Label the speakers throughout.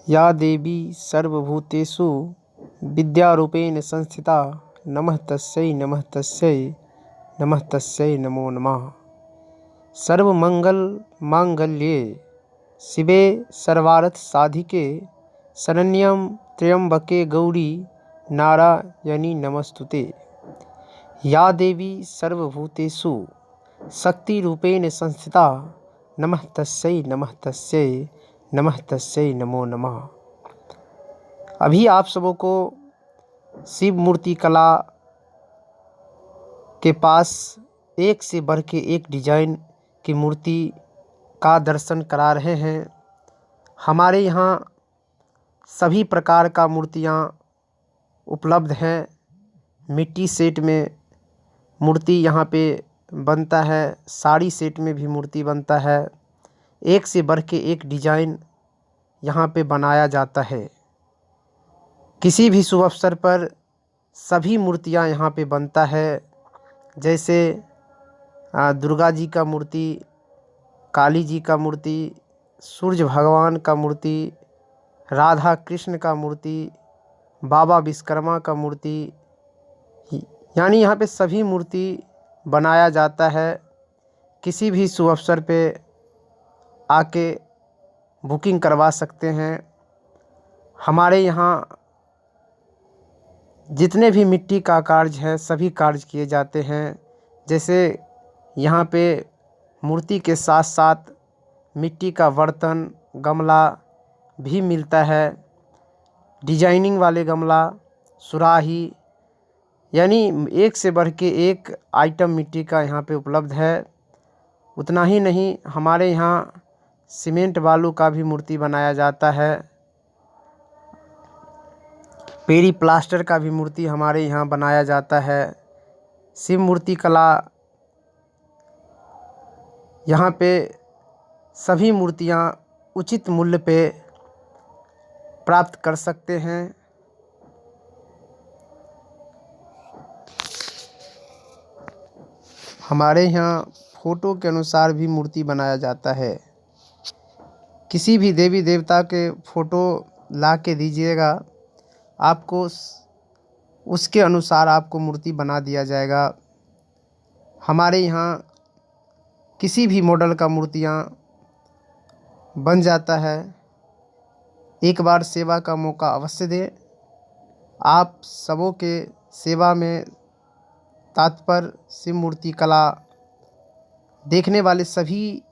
Speaker 1: या देवी सर्वभूतेषु विद्यारूपेण संस्थिता नमः तस्यै नमो नमः। सर्वमंगल मांगल्ये शिवे सर्वार्थ साधिके शरण्यं त्र्यंबके गौरी नारायणी नमस्तुते। या देवी सर्वभूतेषु शक्तिरूपेण संस्थिता नमः तस्यै नमो नमः। अभी आप सबों को शिव मूर्ति कला के पास एक से बढ़ के एक डिजाइन की मूर्ति का दर्शन करा रहे हैं। हमारे यहाँ सभी प्रकार का मूर्तियाँ उपलब्ध हैं। मिट्टी सेट में मूर्ति यहाँ पे बनता है, साड़ी सेट में भी मूर्ति बनता है। एक से बढ़ के एक डिजाइन यहाँ पे बनाया जाता है। किसी भी शुभ अवसर पर सभी मूर्तियाँ यहाँ पे बनता है। जैसे दुर्गा जी का मूर्ति, काली जी का मूर्ति, सूर्य भगवान का मूर्ति, राधा कृष्ण का मूर्ति, बाबा विश्वकर्मा का मूर्ति, यानी यहाँ पे सभी मूर्ति बनाया जाता है। किसी भी शुभ अवसर पे आके बुकिंग करवा सकते हैं। हमारे यहाँ जितने भी मिट्टी का कार्य है सभी कार्य किए जाते हैं। जैसे यहाँ पे मूर्ति के साथ साथ मिट्टी का बर्तन, गमला भी मिलता है। डिजाइनिंग वाले गमला, सुराही, यानी एक से बढ़ के एक आइटम मिट्टी का यहाँ पे उपलब्ध है। उतना ही नहीं, हमारे यहाँ सीमेंट बालू का भी मूर्ति बनाया जाता है। पेरी प्लास्टर का भी मूर्ति हमारे यहाँ बनाया जाता है। शिव मूर्ति कला यहाँ पे सभी मूर्तियाँ उचित मूल्य पे प्राप्त कर सकते हैं। हमारे यहाँ फोटो के अनुसार भी मूर्ति बनाया जाता है। किसी भी देवी देवता के फोटो ला के दीजिएगा, आपको उसके अनुसार आपको मूर्ति बना दिया जाएगा। हमारे यहाँ किसी भी मॉडल का मूर्तियाँ बन जाता है। एक बार सेवा का मौका अवश्य दें। आप सबों के सेवा में तात्पर शिव मूर्ति कला देखने वाले सभी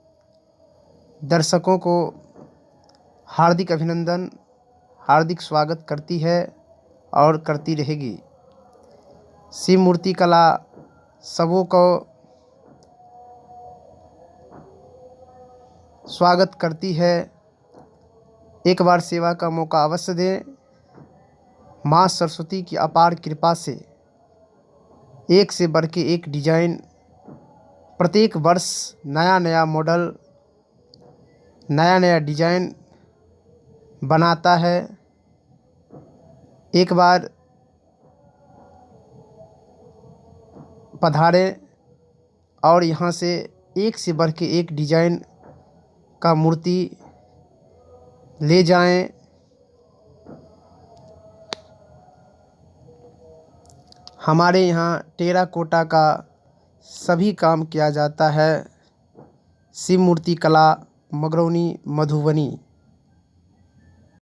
Speaker 1: दर्शकों को हार्दिक अभिनंदन, हार्दिक स्वागत करती है और करती रहेगी। शिव मूर्ति कला सबों को स्वागत करती है। एक बार सेवा का मौका अवश्य दें। माँ सरस्वती की अपार कृपा से एक से बढ़ के एक डिजाइन, प्रत्येक वर्ष नया नया मॉडल, नया नया डिजाइन बनाता है। एक बार पधारें और यहाँ से एक से बढ़ के एक डिजाइन का मूर्ति ले जाएं। हमारे यहाँ टेराकोटा का सभी काम किया जाता है। शिव मूर्ति कला, मगरौनी, मधुबनी।